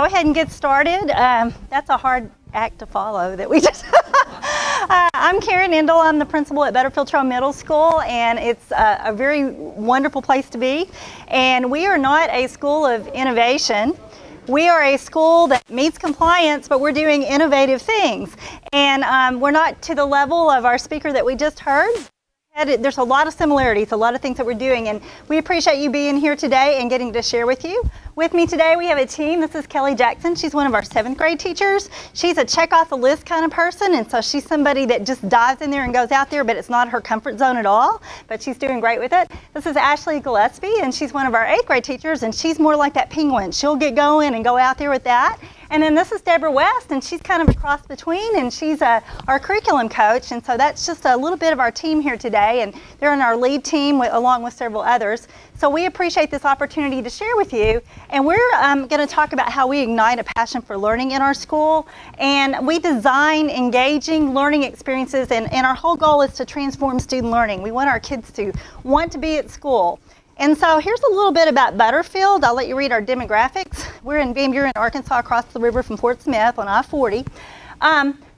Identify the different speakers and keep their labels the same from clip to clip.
Speaker 1: Go ahead and get started. That's a hard act to follow that we just I'm Karen Endel. I'm the principal at Butterfield Trail Middle School, and it's a very wonderful place to be. And we are not a school of innovation. We are a school that meets compliance, but we're doing innovative things. And we're not to the level of our speaker that we just heard. There's a lot of similarities, a lot of things that we're doing, and we appreciate you being here today and getting to share with you. With me today we have a team. This is Kelly Jackson. She's one of our 7th grade teachers. She's a check off the list kind of person, and so she's somebody that just dives in there and goes out there, but it's not her comfort zone at all, but she's doing great with it. This is Ashley Gillespie, and she's one of our 8th grade teachers, and she's more like that penguin. She'll get going and go out there with that. And then this is Deborah West, and she's kind of a cross between, and she's our curriculum coach, and so that's just a little bit of our team here today, and they're in our lead team along with several others. So we appreciate this opportunity to share with you, and we're going to talk about how we ignite a passion for learning in our school, and we design engaging learning experiences, and our whole goal is to transform student learning. We want our kids to want to be at school. And so here's a little bit about Butterfield. I'll let you read our demographics. We're in Van Buren, Arkansas, across the river from Fort Smith on I-40.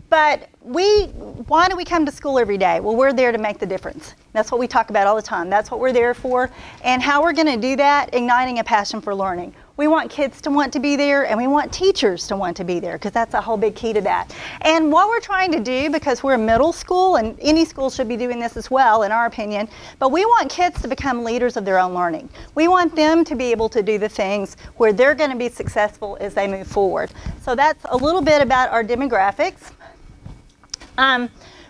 Speaker 1: But why do we come to school every day? Well, we're there to make the difference. That's what we talk about all the time. That's what we're there for. And how we're going to do that, igniting a passion for learning. We want kids to want to be there, and we want teachers to want to be there, because that's a whole big key to that. And what we're trying to do, because we're a middle school, and any school should be doing this as well, in our opinion, but we want kids to become leaders of their own learning. We want them to be able to do the things where they're going to be successful as they move forward. So that's a little bit about our demographics.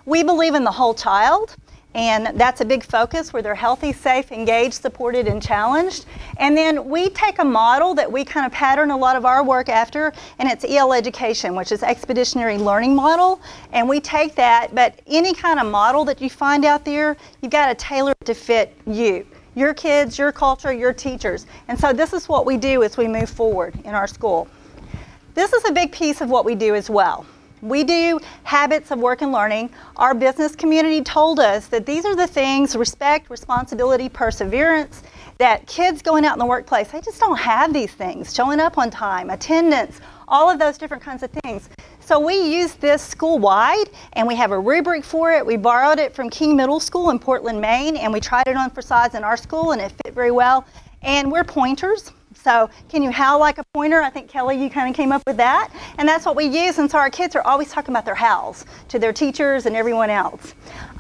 Speaker 1: We believe in the whole child, and that's a big focus where they're healthy, safe, engaged, supported, and challenged. And then we take a model that we kind of pattern a lot of our work after, and it's EL education, which is expeditionary learning model. And we take that, but any kind of model that you find out there, you've got to tailor it to fit you, your kids, your culture, your teachers. And so this is what we do as we move forward in our school. This is a big piece of what we do as well. We do habits of work and learning. Our business community told us that these are the things, respect, responsibility, perseverance, that kids going out in the workplace, they just don't have these things. Showing up on time, attendance, all of those different kinds of things. So we use this school-wide, and we have a rubric for it. We borrowed it from King Middle School in Portland, Maine, and we tried it on for size in our school, and it fit very well. And we're pointers. So can you howl like a pointer? I think, Kelly, you kind of came up with that. And that's what we use. And so our kids are always talking about their howls to their teachers and everyone else.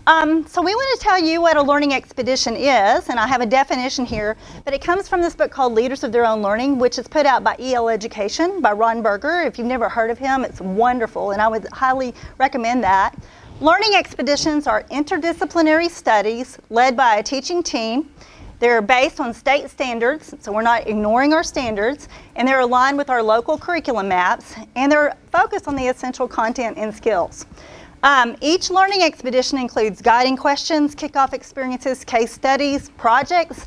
Speaker 1: So we want to tell you what a learning expedition is. And I have a definition here. But it comes from this book called Leaders of Their Own Learning, which is put out by EL Education by Ron Berger. If you've never heard of him, it's wonderful. And I would highly recommend that. Learning expeditions are interdisciplinary studies led by a teaching team. They're based on state standards, so we're not ignoring our standards, and they're aligned with our local curriculum maps, and they're focused on the essential content and skills. Each learning expedition includes guiding questions, kickoff experiences, case studies, projects,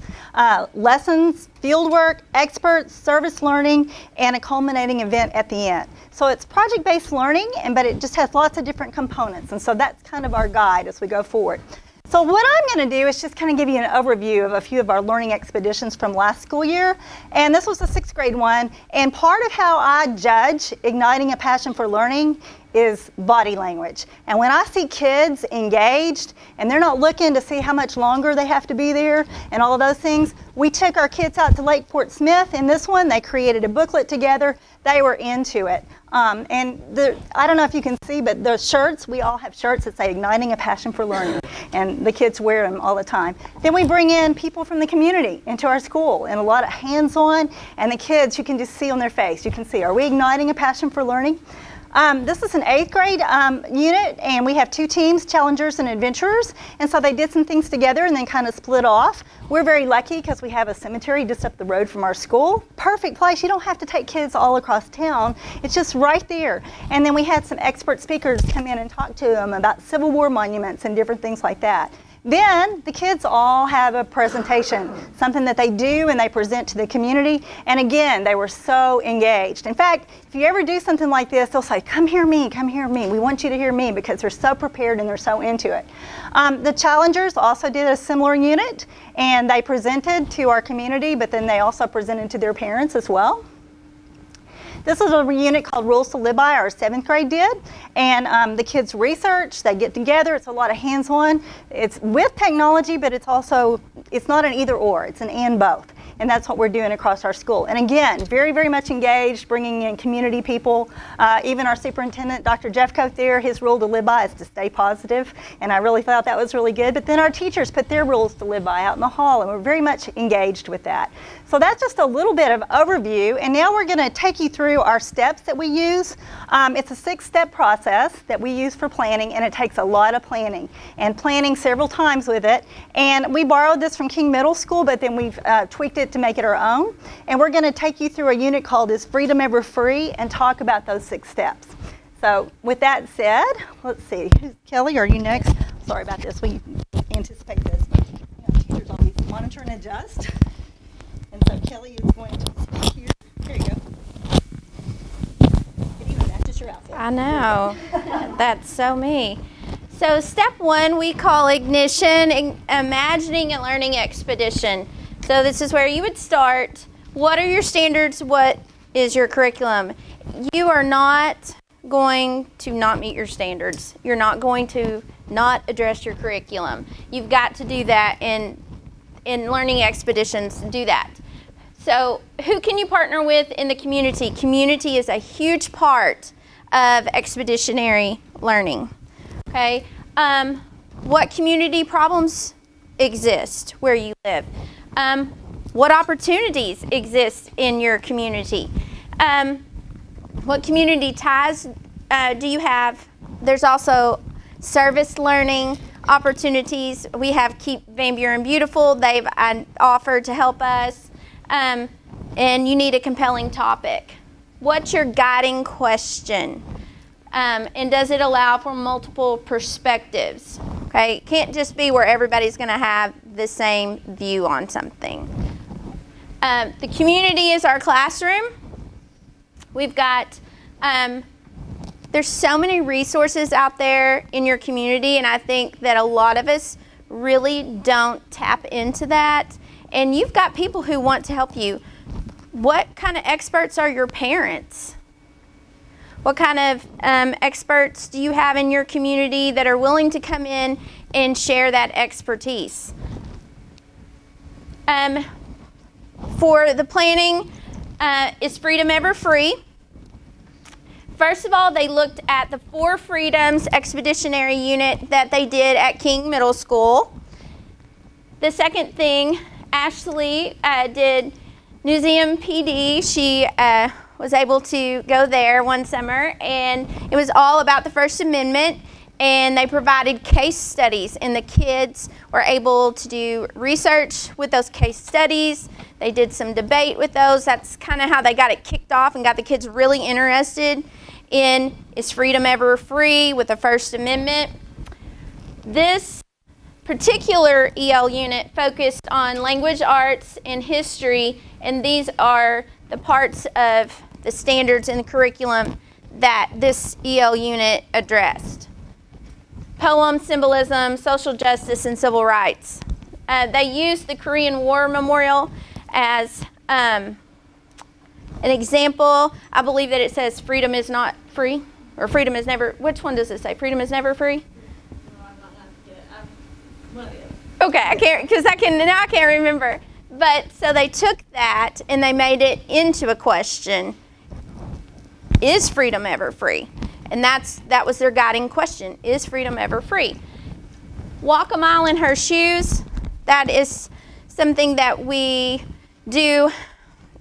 Speaker 1: lessons, fieldwork, experts, service learning, and a culminating event at the end. So it's project-based learning, but it just has lots of different components, and so that's kind of our guide as we go forward. So what I'm going to do is just kind of give you an overview of a few of our learning expeditions from last school year. And this was the 6th grade one. And part of how I judge igniting a passion for learning is body language. And when I see kids engaged and they're not looking to see how much longer they have to be there and all of those things, we took our kids out to Lake Fort Smith. In this one, they created a booklet together. They were into it. I don't know if you can see, but the shirts, we all have shirts that say igniting a passion for learning, and the kids wear them all the time. Then we bring in people from the community into our school, and a lot of hands-on, and the kids, you can just see on their face, you can see, are we igniting a passion for learning? This is an 8th grade unit, and we have 2 teams, challengers and adventurers, and so they did some things together and then kind of split off. We're very lucky because we have a cemetery just up the road from our school. Perfect place. You don't have to take kids all across town. It's just right there. And then we had some expert speakers come in and talk to them about Civil War monuments and different things like that. Then the kids all have a presentation, something that they do and they present to the community. And again, they were so engaged. In fact, if you ever do something like this, they'll say, come hear me, come hear me. We want you to hear me, because they're so prepared and they're so into it. The challengers also did a similar unit, and they presented to our community, but then they also presented to their parents as well. This is a unit called Rules to Live By, our 7th grade did. And the kids research, they get together, it's a lot of hands-on. It's with technology, but it's also, it's not an either or, it's an and both. And that's what we're doing across our school. And again, very, very much engaged, bringing in community people. Even our superintendent, Dr. Jeff Cote there, his rule to live by is to stay positive. And I really thought that was really good. But then our teachers put their rules to live by out in the hall, and we're very much engaged with that. So that's just a little bit of overview. And now we're going to take you through our steps that we use. It's a 6-step process that we use for planning, and it takes a lot of planning and planning several times with it. And we borrowed this from King Middle School, but then we've tweaked it to make it our own. And we're going to take you through a unit called Is Freedom Ever Free and talk about those 6 steps. So with that said, let's see. Kelly, are you next? Sorry about this. We anticipate this. Teachers always monitor and adjust. And so Kelly is going to speak here. There you go. It even matches your outfit.
Speaker 2: I know. That's so me. So step 1 we call ignition, imagining and learning expedition. So this is where you would start. What are your standards? What is your curriculum? You are not going to not meet your standards. You're not going to not address your curriculum. You've got to do that in learning expeditions, do that. So who can you partner with in the community? Community is a huge part of expeditionary learning. Okay. What community problems exist where you live? What opportunities exist in your community? What community ties do you have? There's also service learning opportunities. We have Keep Van Buren Beautiful. They've offered to help us. And you need a compelling topic. What's your guiding question? And does it allow for multiple perspectives? Okay, it can't just be where everybody's going to have the same view on something. The community is our classroom. We've got, there's so many resources out there in your community, and I think that a lot of us really don't tap into that. And you've got people who want to help you. What kind of experts are your parents? What kind of experts do you have in your community that are willing to come in and share that expertise? For the planning, Is Freedom Ever Free? First of all, they looked at the 4 Freedoms Expeditionary Unit that they did at King Middle School. The second thing, Ashley did Newseum PD. She was able to go there one summer, and it was all about the First Amendment, and they provided case studies, and the kids were able to do research with those case studies. They did some debate with those. That's kind of how they got it kicked off and got the kids really interested in Is Freedom Ever Free with the First Amendment. This particular EL unit focused on language arts and history, and these are the parts of the standards in the curriculum that this EL unit addressed. Poem, symbolism, social justice, and civil rights. They used the Korean War Memorial as an example. I believe that it says freedom is not free, or freedom is never, which one does it say? Freedom is never free?
Speaker 3: No, I'm not going to get it.
Speaker 2: Okay, I can't, because I can't remember. But so they took that and they made it into a question. Is freedom ever free? And that was their guiding question. Is freedom ever free? Walk a mile in her shoes. That is something that we do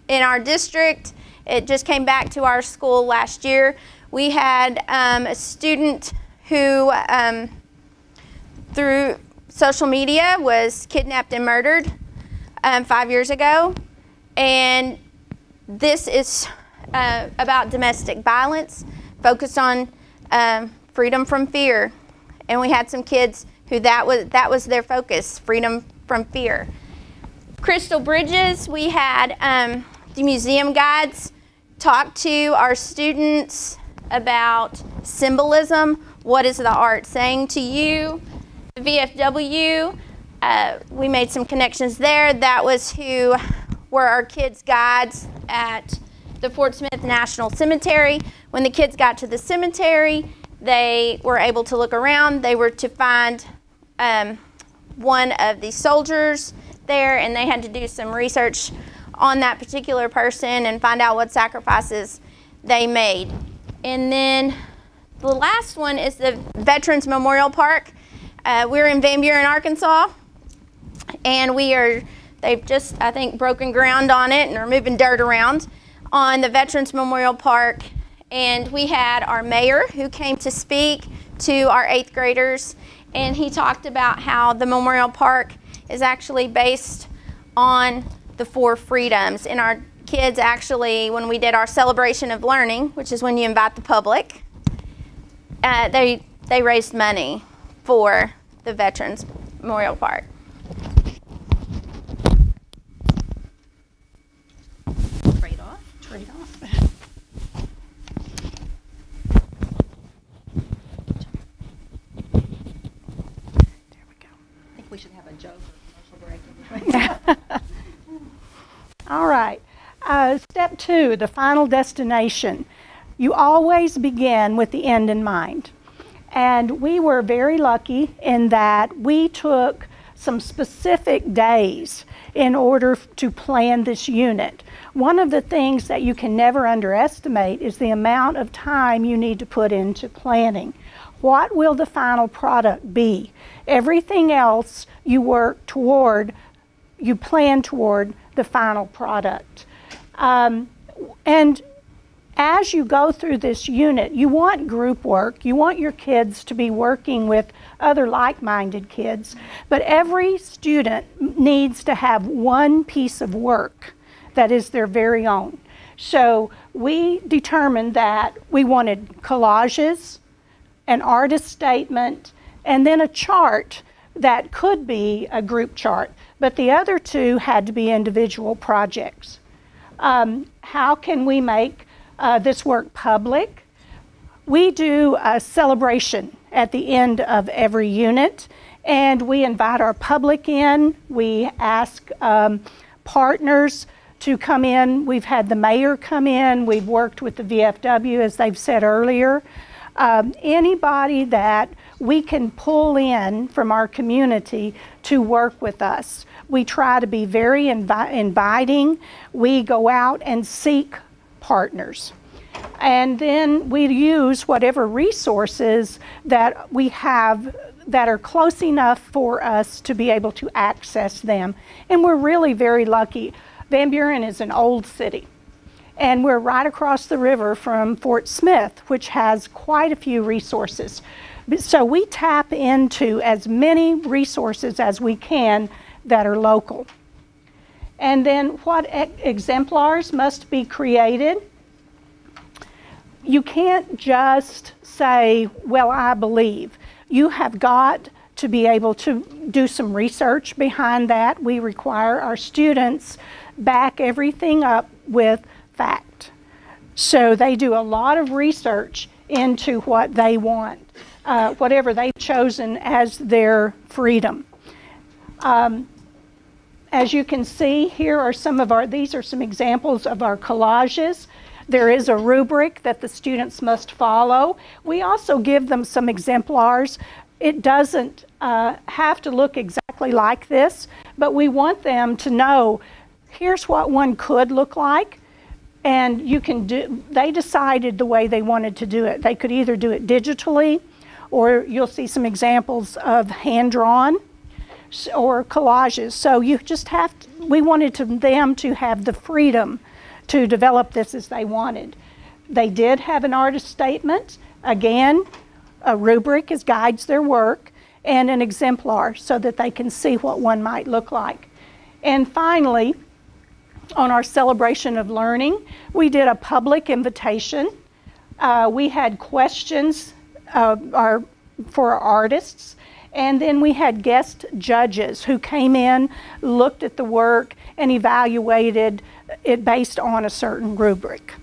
Speaker 2: in our district. It just came back to our school last year. We had a student who, through social media, was kidnapped and murdered 5 years ago. And this is about domestic violence, focused on freedom from fear. And we had some kids who that was their focus, freedom from fear. Crystal Bridges, we had the museum guides talk to our students about symbolism. What is the art saying to you? The VFW, we made some connections there. That was who were our kids' guides at the Fort Smith National Cemetery. When the kids got to the cemetery, they were able to look around. They were to find one of the soldiers there, and they had to do some research on that particular person and find out what sacrifices they made. And then the last one is the Veterans Memorial Park. We're in Van Buren, Arkansas, and they've just, I think, broken ground on it and are moving dirt around on the Veterans Memorial Park. And we had our mayor who came to speak to our 8th graders, and he talked about how the Memorial Park is actually based on the 4 freedoms. And our kids actually, when we did our celebration of learning, which is when you invite the public, they raised money for the Veterans Memorial Park.
Speaker 4: Trade off. Trade off. There we go. I think we should have a joke or commercial break. All right. Step 2, the final destination. You always begin with the end in mind. And we were very lucky in that we took some specific days in order to plan this unit. One of the things that you can never underestimate is the amount of time you need to put into planning. What will the final product be? Everything else you work toward, you plan toward the final product. And as you go through this unit, you want group work. You want your kids to be working with other like-minded kids. But every student needs to have one piece of work that is their very own. So we determined that we wanted collages, an artist statement, and then a chart that could be a group chart. But the other 2 had to be individual projects. How can we make this work public? We do a celebration at the end of every unit, and we invite our public in. We ask partners to come in. We've had the mayor come in. We've worked with the VFW, as they've said earlier. Anybody that we can pull in from our community to work with us. We try to be very inviting. We go out and seek partners. And then we use whatever resources that we have that are close enough for us to be able to access them. And we're really very lucky. Van Buren is an old city. And we're right across the river from Fort Smith, which has quite a few resources. So we tap into as many resources as we can that are local. And then what exemplars must be created? You can't just say, well, I believe. You have got to be able to do some research behind that. We require our students back everything up with fact. So they do a lot of research into what they want, whatever they've chosen as their freedom. As you can see, here are these are some examples of our collages. There is a rubric that the students must follow. We also give them some exemplars. It doesn't have to look exactly like this, but we want them to know, here's what one could look like. And you can they decided the way they wanted to do it. They could either do it digitally, or you'll see some examples of hand-drawn or collages. So you just have to, we wanted them to have the freedom to develop this as they wanted. They did have an artist statement. Again, a rubric guides their work, and an exemplar so that they can see what one might look like. And finally, on our celebration of learning, we did a public invitation. We had questions for our artists, and then we had guest judges who came in, looked at the work, and evaluated it based on a certain rubric.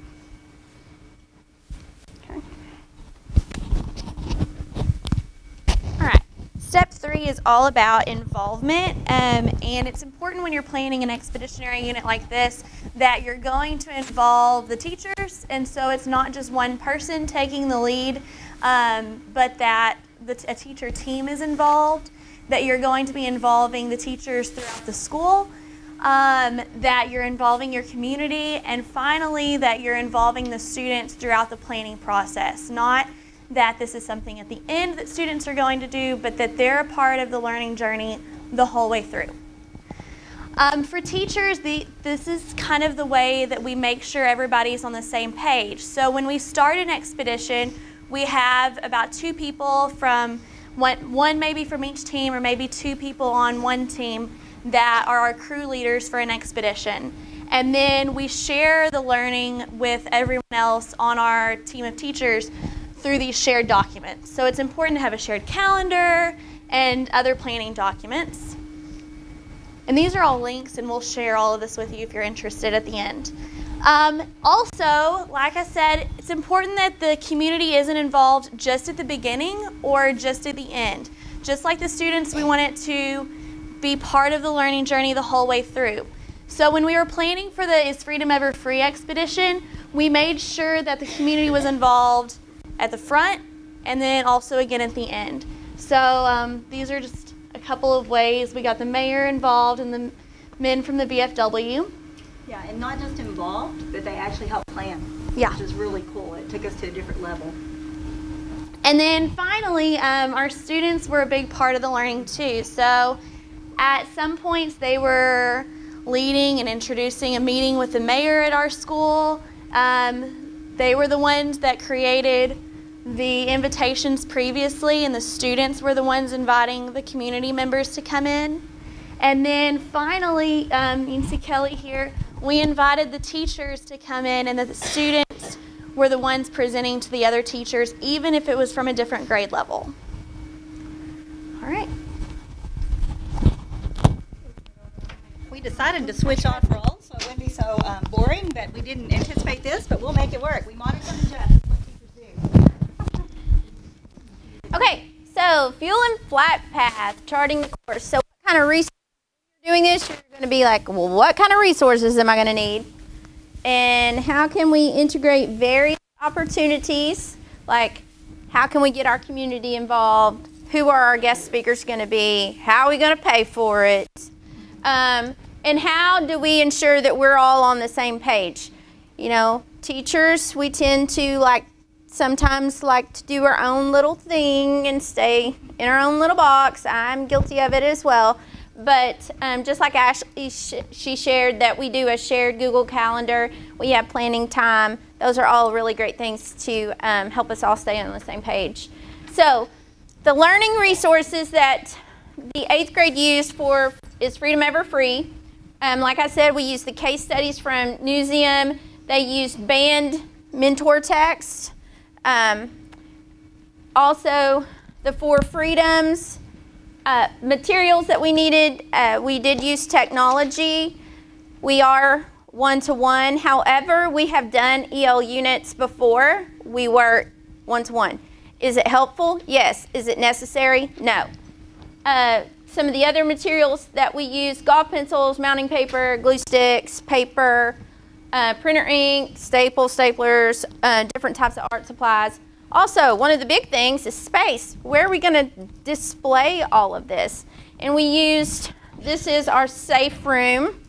Speaker 4: Okay.
Speaker 2: All right, Step 3 is all about involvement, and it's important when you're planning an expeditionary unit like this that you're going to involve the teachers, and so it's not just one person taking the lead, but that a teacher team is involved, that you're going to be involving the teachers throughout the school, that you're involving your community, and finally that you're involving the students throughout the planning process. Not that this is something at the end that students are going to do, but that they're a part of the learning journey the whole way through. For teachers, this is kind of the way that we make sure everybody's on the same page. So when we start an expedition, we have about 2 people from, one maybe from each team, or maybe 2 people on one team that are our crew leaders for an expedition. And then we share the learning with everyone else on our team of teachers through these shared documents. So it's important to have a shared calendar and other planning documents. And these are all links, and we'll share all of this with you if you're interested at the end. Also, like I said, it's important that the community isn't involved just at the beginning or just at the end. Just like the students, we want it to be part of the learning journey the whole way through. So when we were planning for the Is Freedom Ever Free expedition, we made sure that the community was involved at the front and then also again at the end. So these are just a couple of ways. We got the mayor involved and the men from the VFW.
Speaker 1: Yeah, and not just involved, but they actually helped plan.
Speaker 2: Yeah.
Speaker 1: Which is really cool. It took us to a different level.
Speaker 2: And then finally, our students were a big part of the learning too. So at some points they were leading and introducing a meeting with the mayor at our school. They were the ones that created the invitations previously, and the students were the ones inviting the community members to come in. And then finally, you can see Kelly here, we invited the teachers to come in, and the students were the ones presenting to the other teachers, even if it was from a different grade level. All right.
Speaker 1: We decided to switch off roles so it wouldn't be so boring, but we didn't anticipate this, but we'll make it work. We monitor and adjust. That's what teachers do.
Speaker 2: Okay, so fuel and flight path, charting the course. So what kind of resources you're doing this, you're going to be like, well, what kind of resources am I going to need? And how can we integrate various opportunities? Like, how can we get our community involved? Who are our guest speakers going to be? How are we going to pay for it? And how do we ensure that we're all on the same page? You know, teachers, we tend to sometimes like to do our own little thing and stay in our own little box. I'm guilty of it as well. But just like Ashley, she shared that we do a shared Google Calendar. We have planning time. Those are all really great things to help us all stay on the same page. So the learning resources that the 8th grade used for Is Freedom Ever Free. Like I said, we used the case studies from Newseum. They used banned mentor text. Also, the 4 freedoms. Materials that we needed, we did use technology. We are one-to-one. However, we have done EL units before. We were one-to-one. Is it helpful? Yes. Is it necessary? No. Some of the other materials that we use, golf pencils, mounting paper, glue sticks, paper, printer ink, staples, staplers, different types of art supplies. Also, one of the big things is space. Where are we going to display all of this? And we used, this is our safe room.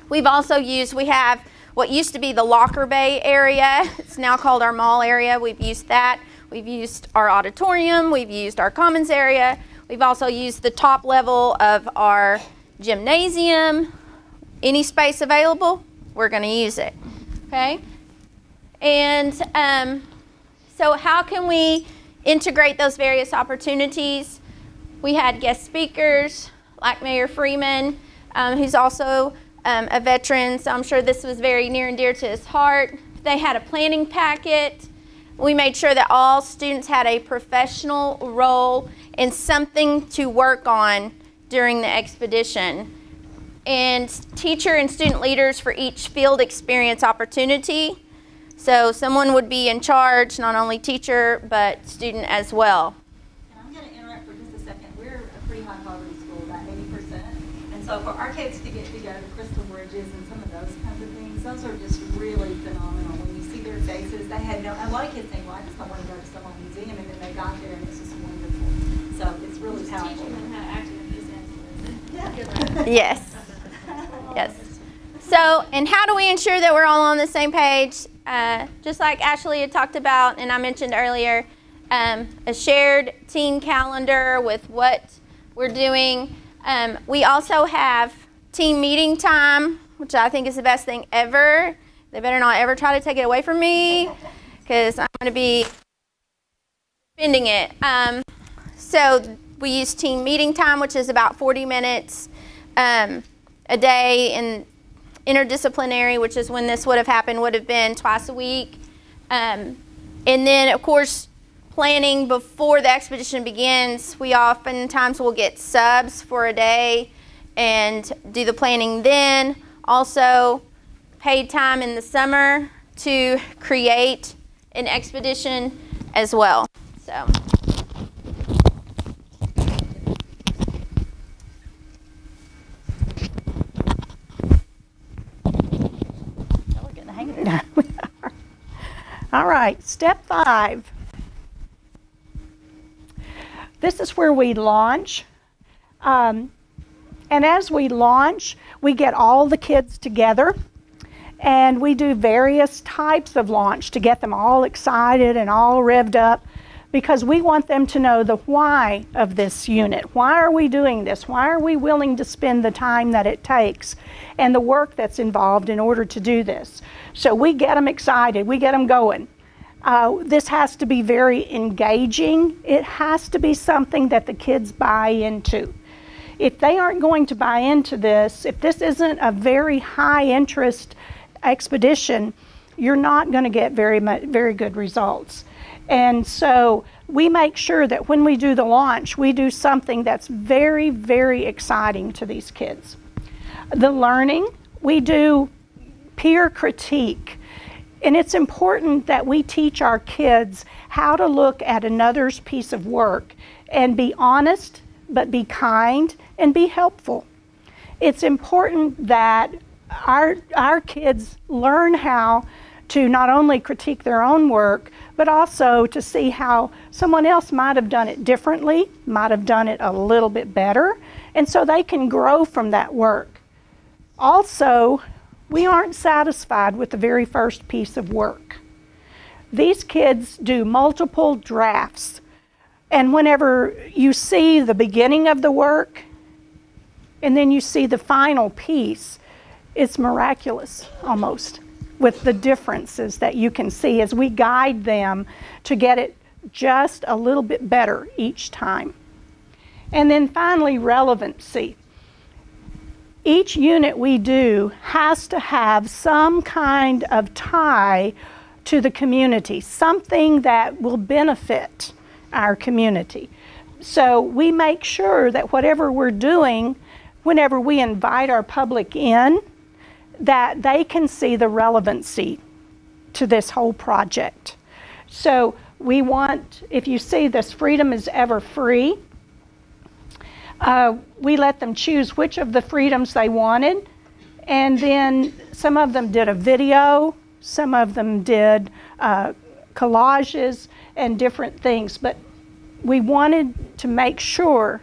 Speaker 2: We've also used, we have what used to be the locker bay area. It's now called our mall area. We've used that. We've used our auditorium. We've used our commons area. We've also used the top level of our gymnasium. Any space available, we're going to use it. Okay? And so how can we integrate those various opportunities? We had guest speakers like Mayor Freeman, who's also a veteran, so I'm sure this was very near and dear to his heart. They had a planning packet. We made sure that all students had a professional role and something to work on during the expedition. And teacher and student leaders for each field experience opportunity. So someone would be in charge, not only teacher, but student as well.
Speaker 1: And I'm going to interrupt for just a second. So for our kids to get to go to Crystal Bridges and some of those kinds of things, those are just really phenomenal. When you see their faces, they had no, a lot of kids think, well, I just don't want to go to some old museum, and then they got there and it's just wonderful. So it's really
Speaker 3: Just
Speaker 1: powerful.
Speaker 3: teaching them how to act in these instruments.
Speaker 1: Yeah.
Speaker 2: Yes. Yes. So, and how do we ensure that we're all on the same page? Just like Ashley had talked about, and I mentioned earlier, a shared teen calendar with what we're doing. We also have team meeting time, which I think is the best thing ever. They better not ever try to take it away from me, because I'm going to be spending it. So we use team meeting time, which is about 40 minutes a day, and interdisciplinary, which is when this would have happened, would have been twice a week. And then, of course, planning before the expedition begins. We oftentimes will get subs for a day and do the planning then. Also, paid time in the summer to create an expedition as well. So.
Speaker 4: All right, step 5. This is where we launch. And as we launch, we get all the kids together and we do various types of launch to get them all excited and all revved up, because we want them to know the why of this unit. Why are we doing this? Why are we willing to spend the time that it takes and the work that's involved in order to do this? So we get them excited, we get them going. This has to be very engaging. It has to be something that the kids buy into. If they aren't going to buy into this, if this isn't a very high interest expedition, you're not going to get very good results. And so we make sure that when we do the launch, we do something that's very, very exciting to these kids. The learning, we do peer critique. And it's important that we teach our kids how to look at another's piece of work and be honest, but be kind and be helpful. It's important that our kids learn how to not only critique their own work, but also to see how someone else might have done it differently, might have done it a little bit better, and so they can grow from that work. Also, we aren't satisfied with the very first piece of work. These kids do multiple drafts, and whenever you see the beginning of the work and then you see the final piece, it's miraculous almost, with the differences that you can see as we guide them to get it just a little bit better each time. And then finally, relevancy. Each unit we do has to have some kind of tie to the community, something that will benefit our community. So we make sure that whatever we're doing, whenever we invite our public in, that they can see the relevancy to this whole project. So we want, if you see this Freedom is Ever Free, we let them choose which of the freedoms they wanted, and then some of them did a video, some of them did collages and different things, but we wanted to make sure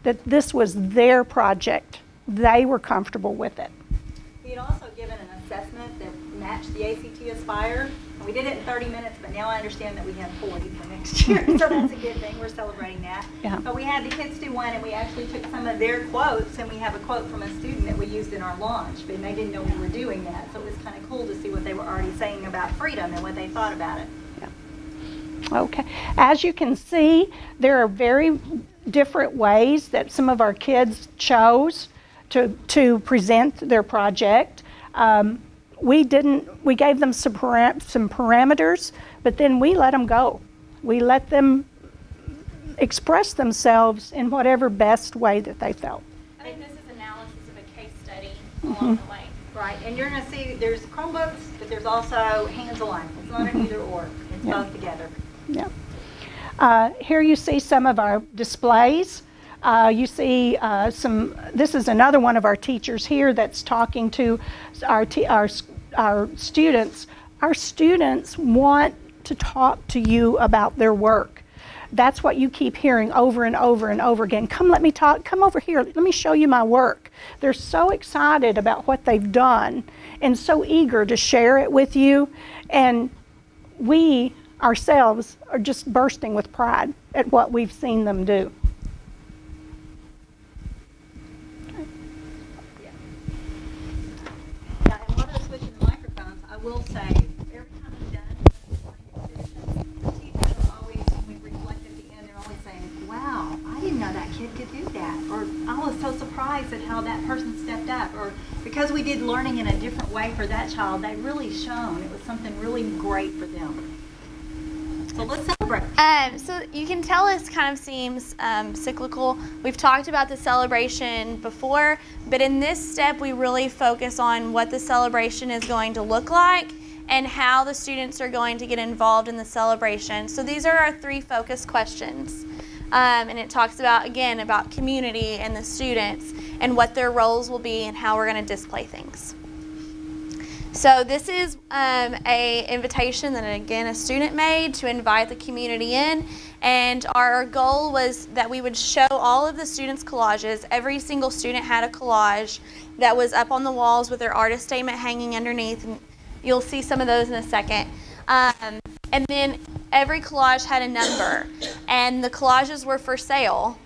Speaker 4: that this was their project. They were comfortable with it.
Speaker 1: We had also given an assessment that matched the ACT Aspire. We did it in 30 minutes, but now I understand that we have 40 for next year, so that's a good thing. We're celebrating that.
Speaker 4: Yeah.
Speaker 1: But we had the kids do one, and we actually took some of their quotes, and we have a quote from a student that we used in our launch, but they didn't know we were doing that, so it was kind of cool to see what they were already saying about freedom and what they thought about it.
Speaker 4: Yeah. Okay. As you can see, there are very different ways that some of our kids chose to present their project. We gave them some parameters, but then we let them go. We let them express themselves in whatever best way that they felt.
Speaker 3: I think this is analysis of a case study along the way.
Speaker 1: Right, and you're going to see there's Chromebooks, but there's also hands-on. It's not an either or. It's both together.
Speaker 4: Yeah. Here you see some of our displays. You see this is another one of our teachers here that's talking to our students. Our students want to talk to you about their work. That's what you keep hearing over and over and over again. Come, let me talk. Come over here. Let me show you my work. They're so excited about what they've done and so eager to share it with you. And we ourselves are just bursting with pride at what we've seen them do.
Speaker 1: Yeah, and while they're switching the microphones, I will say, every time we've done the teachers are always, when we reflect at the end, they're always saying, wow, I didn't know that kid could do that. Or I was so surprised at how that person stepped up. Or because we did learning in a different way for that child, they really shone. It was something really great for them. So let's celebrate.
Speaker 3: So you can tell this kind of seems cyclical. We've talked about the celebration before, but in this step we really focus on what the celebration is going to look like and how the students are going to get involved in the celebration. So these are our 3 focus questions. And it talks about, again, about community and the students and what their roles will be and how we're going to display things. So this is a invitation that, again, a student made to invite the community in, and our goal was that we would show all of the students' collages. Every single student had a collage that was up on the walls with their artist statement hanging underneath, and you'll see some of those in a second. And then every collage had a number, and the collages were for sale,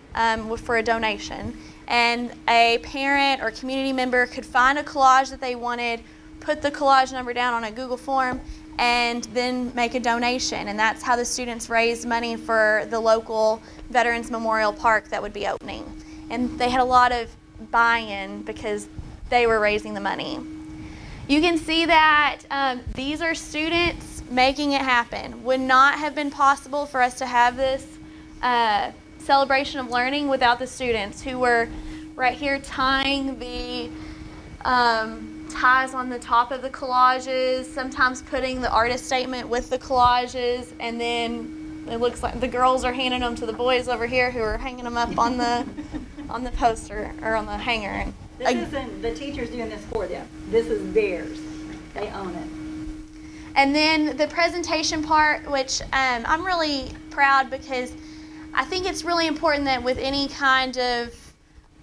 Speaker 3: for a donation. And a parent or community member could find a collage that they wanted, put the collage number down on a Google form, and then make a donation. And that's how the students raised money for the local Veterans Memorial Park that would be opening. And they had a lot of buy-in because they were raising the money. You can see that these are students making it happen. Would not have been possible for us to have this celebration of learning without the students who were right here tying the ties on the top of the collages, sometimes putting the artist statement with the collages, and then it looks like the girls are handing them to the boys over here who are hanging them up on the poster or on the hanger. And
Speaker 1: this isn't the teachers doing this for them. This is theirs. They own it.
Speaker 3: And then the presentation part, which I'm really proud because I think it's really important that with any kind of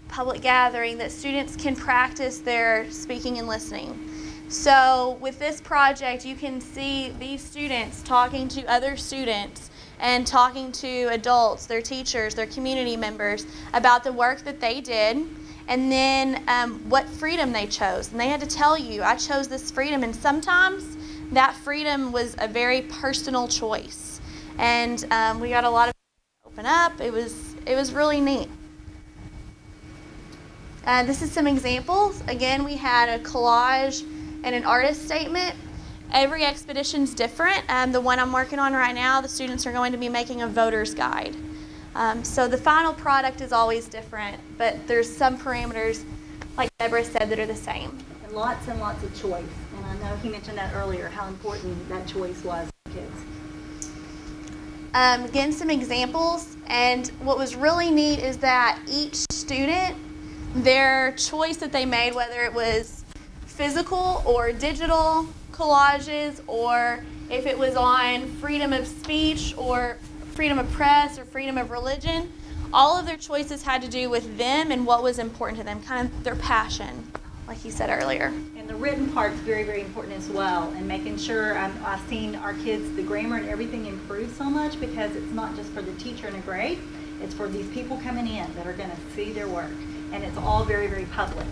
Speaker 3: public gathering that students can practice their speaking and listening. So with this project, you can see these students talking to other students and talking to adults, their teachers, their community members about the work that they did, and then what freedom they chose. And they had to tell you, I chose this freedom, and sometimes that freedom was a very personal choice. And we got a lot of people to open up. It was really neat. This is some examples. Again, we had a collage and an artist statement. Every expedition's different. The one I'm working on right now, the students are going to be making a voter's guide. So the final product is always different, but there's some parameters, like Deborah said, that are the same.
Speaker 1: And lots of choice. And I know he mentioned that earlier, how important that choice was for kids.
Speaker 3: Again, some examples. And what was really neat is that each student, their choice that they made, whether it was physical or digital collages, or if it was on freedom of speech or freedom of press or freedom of religion, all of their choices had to do with them and what was important to them, kind of their passion, like you said earlier.
Speaker 1: And the written part's very, very important as well, and making sure I've seen our kids, the grammar and everything improve so much because it's not just for the teacher in a grade, it's for these people coming in that are going to see their work. And it's all very, very public.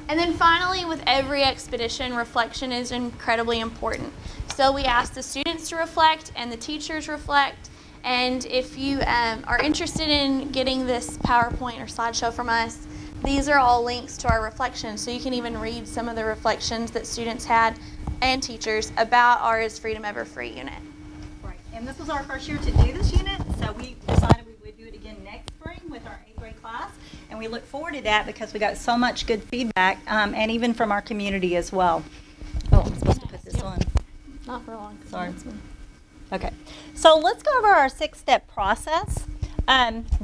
Speaker 3: And then finally, with every expedition, reflection is incredibly important. So we ask the students to reflect and the teachers reflect. And if you are interested in getting this PowerPoint or slideshow from us, these are all links to our reflections. So you can even read some of the reflections that students had and teachers about our Is Freedom Ever Free unit.
Speaker 1: Right. And this was our first year to do this unit, so we decided we would do it again next spring with our 8th grade class. And we look forward to that because we got so much good feedback, and even from our community as well. Oh, I'm supposed to put this on.
Speaker 3: Not for long.
Speaker 1: Sorry. Okay. So let's go over our 6-step process.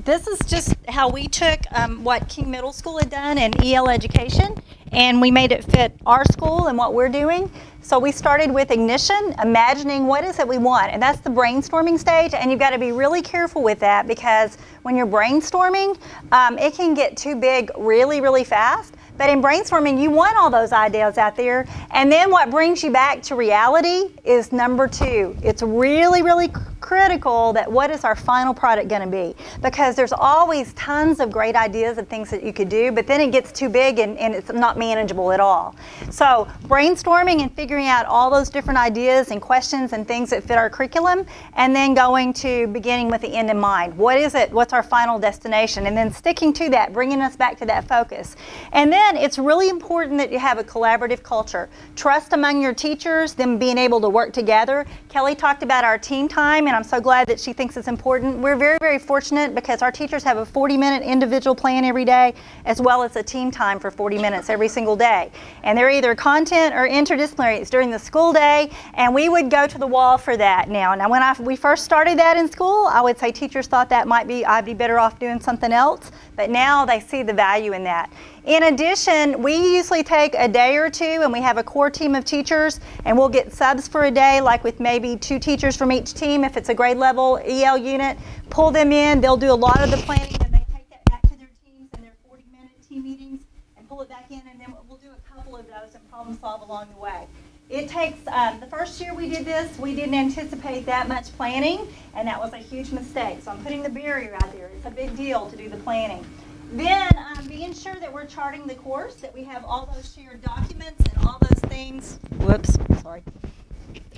Speaker 1: This is just how we took what King Middle School had done in EL education, and we made it fit our school and what we're doing. So we started with ignition, imagining what is it we want, and that's the brainstorming stage, and you've got to be really careful with that because when you're brainstorming, it can get too big really, really fast. But in brainstorming, you want all those ideas out there, and then what brings you back to reality is number 2. It's really, really critical that what is our final product going to be, because there's always tons of great ideas and things that you could do, but then it gets too big and it's not manageable at all. So brainstorming and figuring out all those different ideas and questions and things that fit our curriculum, and then going to beginning with the end in mind. What is it? What's our final destination? And then sticking to that, bringing us back to that focus. And then it's really important that you have a collaborative culture. Trust among your teachers, them being able to work together. Kelly talked about our team time, and I'm so glad that she thinks it's important. We're very, very fortunate because our teachers have a 40-minute individual plan every day, as well as a team time for 40 minutes every single day. And they're either content or interdisciplinary. It's during the school day, and we would go to the wall for that now. Now, when we first started that in school, I would say teachers thought that I'd be better off doing something else, but now they see the value in that. In addition, we usually take a day or two and we have a core team of teachers, and we'll get subs for a day, like with maybe 2 teachers from each team if it's a grade level EL unit. Pull them in, they'll do a lot of the planning, and they take that back to their teams and their 40-minute team meetings and pull it back in, and then we'll do a couple of those and problem solve along the way. It takes, the first year we did this, we didn't anticipate that much planning, and that was a huge mistake. So I'm putting the barrier out there. It's a big deal to do the planning. Then being sure that we're charting the course, that we have all those shared documents and all those things. Whoops, sorry.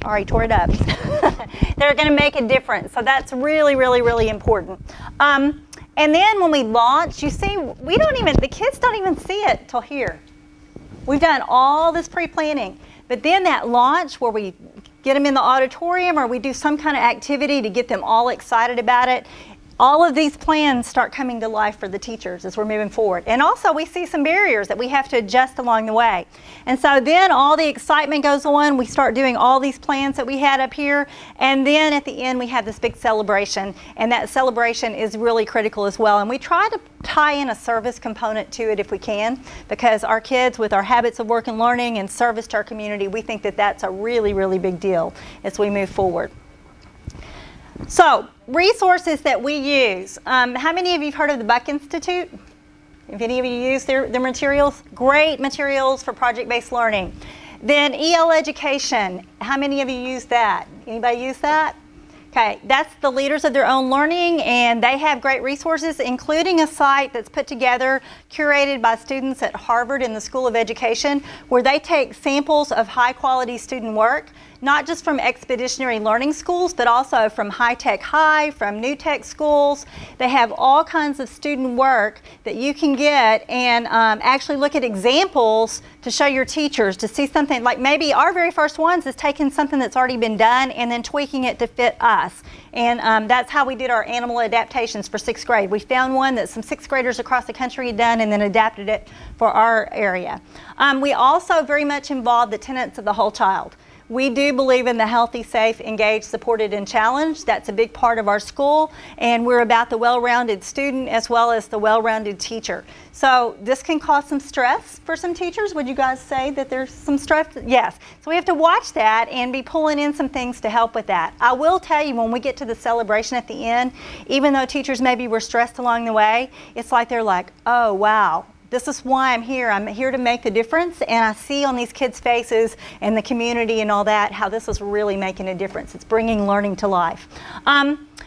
Speaker 1: Already tore it up. They're going to make a difference. So that's really, really, really important. And then when we launch, you see, the kids don't even see it till here. We've done all this pre-planning. But then that launch where we get them in the auditorium or we do some kind of activity to get them all excited about it, all of these plans start coming to life for the teachers as we're moving forward. And also we see some barriers that we have to adjust along the way. And so then all the excitement goes on. We start doing all these plans that we had up here. And then at the end we have this big celebration. And that celebration is really critical as well. And we try to tie in a service component to it if we can, because our kids, with our habits of work and learning and service to our community, we think that that's a really, really big deal as we move forward. So, resources that we use. How many of you have heard of the Buck Institute? If any of you use their materials? Great materials for project-based learning. Then EL education. How many of you use that? Anybody use that? Okay, that's the Leaders of Their Own Learning, and they have great resources, including a site that's put together, curated by students at Harvard in the School of Education, where they take samples of high-quality student work, not just from expeditionary learning schools, but also from high-tech high, from new tech schools. They have all kinds of student work that you can get and actually look at examples to show your teachers, to see something like maybe our very first ones is taking something that's already been done and then tweaking it to fit us. And that's how we did our animal adaptations for 6th grade. We found one that some 6th graders across the country had done and then adapted it for our area. We also very much involve the tenets of the whole child. We do believe in the healthy, safe, engaged, supported, and challenged. That's a big part of our school, and we're about the well-rounded student as well as the well-rounded teacher. So this can cause some stress for some teachers. Would you guys say that there's some stress? Yes. So we have to watch that and be pulling in some things to help with that. I will tell you, when we get to the celebration at the end, even though teachers maybe were stressed along the way, it's like they're like, oh, wow. This is why I'm here. I'm here to make a difference, and I see on these kids' faces and the community and all that how this is really making a difference. It's bringing learning to life.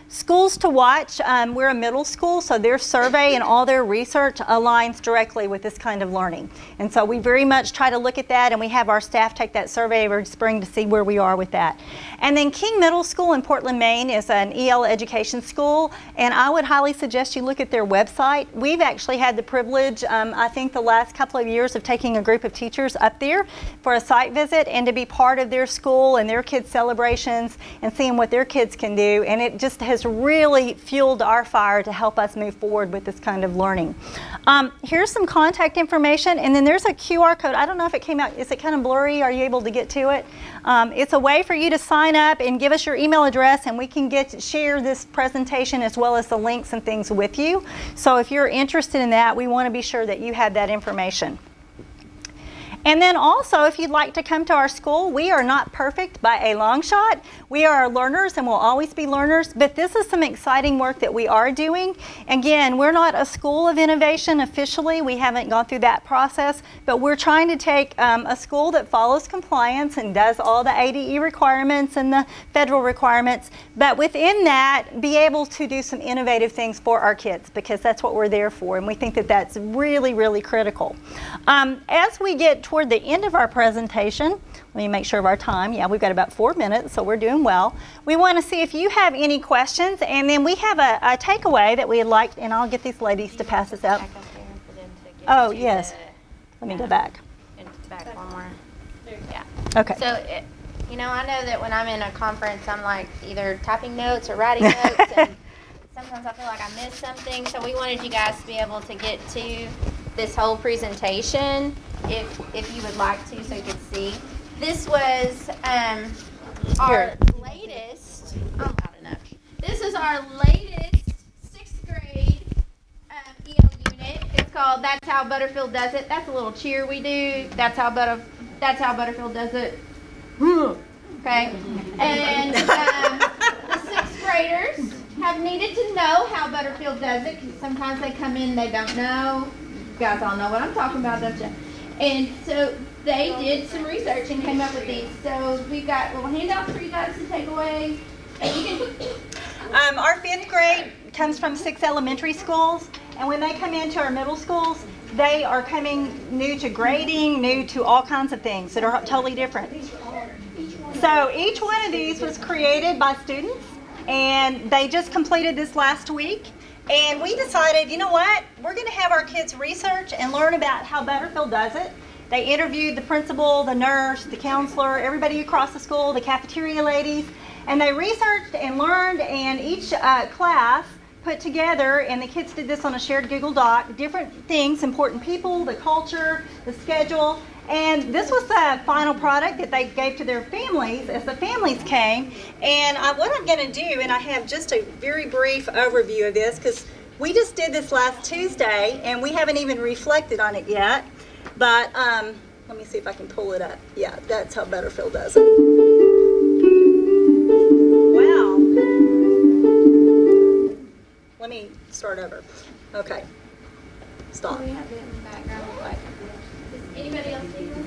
Speaker 1: Schools to watch. We're a middle school, so their survey and all their research aligns directly with this kind of learning. And so we very much try to look at that, and we have our staff take that survey every spring to see where we are with that. And then King Middle School in Portland, Maine is an EL education school, and I would highly suggest you look at their website. We've actually had the privilege, I think the last couple of years, of taking a group of teachers up there for a site visit and to be part of their school and their kids' celebrations and seeing what their kids can do. And it just has really fueled our fire to help us move forward with this kind of learning. Here's some contact information, and then there's a QR code. I don't know if it came out. Is it kind of blurry? Are you able to get to it? It's a way for you to sign up and give us your email address, and we can share this presentation as well as the links and things with you. So if you're interested in that, we want to be sure that you have that information. And then also, if you'd like to come to our school, we are not perfect by a long shot. We are learners and will always be learners, but this is some exciting work that we are doing. Again, we're not a school of innovation officially. We haven't gone through that process, but we're trying to take a school that follows compliance and does all the ADE requirements and the federal requirements, but within that, be able to do some innovative things for our kids, because that's what we're there for, and we think that that's really, really critical. As we get toward the end of our presentation, let me make sure of our time. Yeah, we've got about 4 minutes, so we're doing well. We want to see if you have any questions, and then we have a takeaway that we'd like, and I'll get these ladies to pass this out. Oh, yes. Let me go back.
Speaker 2: Back one more. Yeah.
Speaker 1: Okay.
Speaker 2: So, you know, I know that when I'm in a conference, I'm like either typing notes or writing notes, and sometimes I feel like I missed something. So we wanted you guys to be able to get to this whole presentation if you would like to, so you could see. This was our latest, I'm loud enough. This is our latest 6th grade EL unit. It's called That's How Butterfield Does It. That's a little cheer we do. That's how Butterfield does it. Okay. And the 6th graders have needed to know how Butterfield does it, because sometimes they come in, they don't know. You guys all know what I'm talking about, don't you? And so they did some research and came up with these. So we've got little handouts for you guys to take away. And you can
Speaker 1: our 5th grade comes from 6 elementary schools, and when they come into our middle schools, they are coming new to grading, new to all kinds of things that are totally different. So each one of these was created by students, and they just completed this last week. And we decided, you know what, we're going to have our kids research and learn about how Butterfield does it. They interviewed the principal, the nurse, the counselor, everybody across the school, the cafeteria ladies, and they researched and learned, and each class put together, and the kids did this on a shared Google Doc, different things, important people, the culture, the schedule, and this was the final product that they gave to their families as the families came. And what I'm going to do, and I have just a very brief overview of this, because we just did this last Tuesday, and we haven't even reflected on it yet, but let me see if I can pull it up. Yeah, that's how Butterfield does it. Wow. Let me start over. Okay. Stop.
Speaker 2: we have it in the background. Like, does anybody else see this?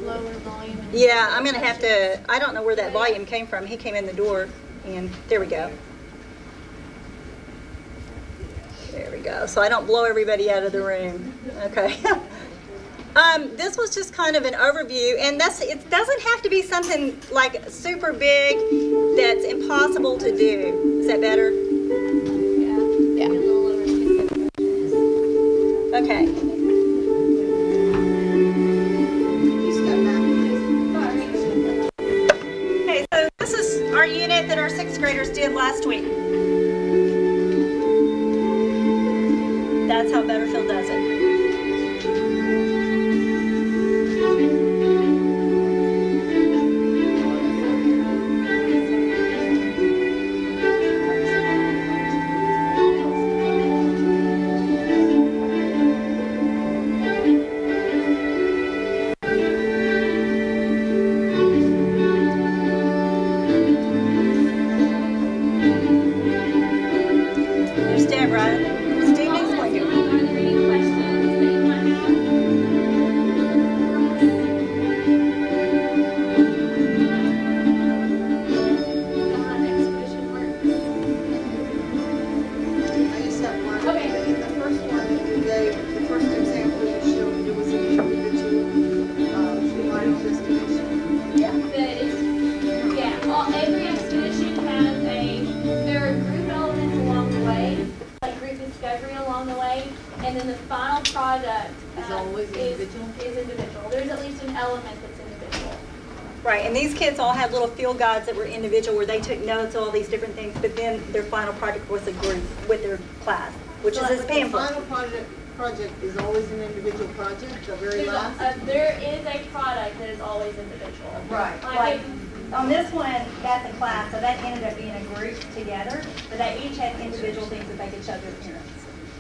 Speaker 2: Lower volume.
Speaker 1: Yeah, I'm going to have to, I don't know where that volume came from. He came in the door, and there we go. There we go. So I don't blow everybody out of the room. Okay. This was just kind of an overview, and it doesn't have to be something like super big that's impossible to do. Is that better?
Speaker 2: Yeah.
Speaker 1: Okay. Okay, so this is our unit that our 6th graders did last week. That's how Butterfield does it. There's Deborah. Stephen's going to.
Speaker 5: I just have one. Okay. The first one, the first example you showed, it was an individual final destination.
Speaker 3: Every expedition has there are group elements along the way, like group discovery along the way, and then the final product
Speaker 5: Is always individual?
Speaker 3: Is individual. There's at least an element that's individual.
Speaker 1: Right, and these kids all had little field guides that were individual where they took notes of all these different things, but then their final project was a group with their class, which is this
Speaker 5: The
Speaker 1: pamphlet.
Speaker 5: final project is always an individual project, the very last.
Speaker 3: There is a product that is always individual.
Speaker 1: Right. Like on this one, that's a class, so that ended up being a group together, but they each had individual things that they could show their parents.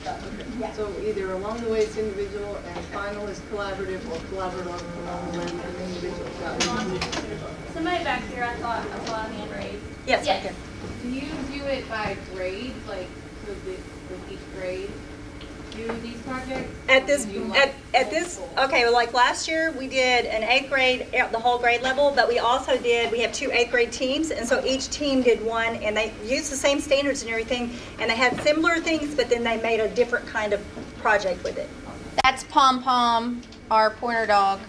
Speaker 1: So, yeah.
Speaker 5: So either along the way it's individual and final is collaborative, or collaborative along the way and individual.
Speaker 3: Somebody back here, I saw a hand raised.
Speaker 1: Yes,
Speaker 3: Yes.
Speaker 1: right
Speaker 6: Do you do it by grades, like, so that with each grade do these projects?
Speaker 1: At this,
Speaker 6: Do you
Speaker 1: at this, okay, well, like last year, we did an 8th grade, the whole grade level, but we also did, we have 2 8th grade teams, and so each team did one, and they used the same standards and everything, and they had similar things, but then they made a different kind of project with it.
Speaker 2: That's Pom Pom, our pointer dog.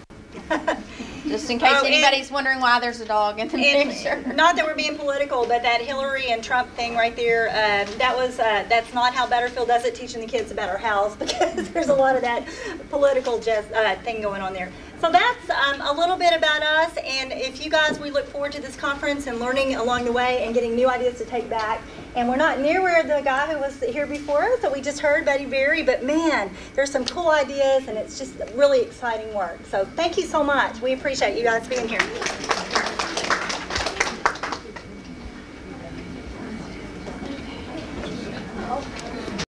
Speaker 2: Just in case
Speaker 1: Oh, and-
Speaker 2: anybody's wondering why there's a dog in the picture.
Speaker 1: And not that we're being political, but that Hillary and Trump thing right there, that's not how Butterfield does it, teaching the kids about our house, because there's a lot of that political thing going on there. So that's a little bit about us, and if you guys, we look forward to this conference and learning along the way and getting new ideas to take back. And we're not near where the guy who was here before us that we just heard, Buddy Berry, but man, there's some cool ideas, and it's just really exciting work. So thank you so much. We appreciate you guys being here. Okay.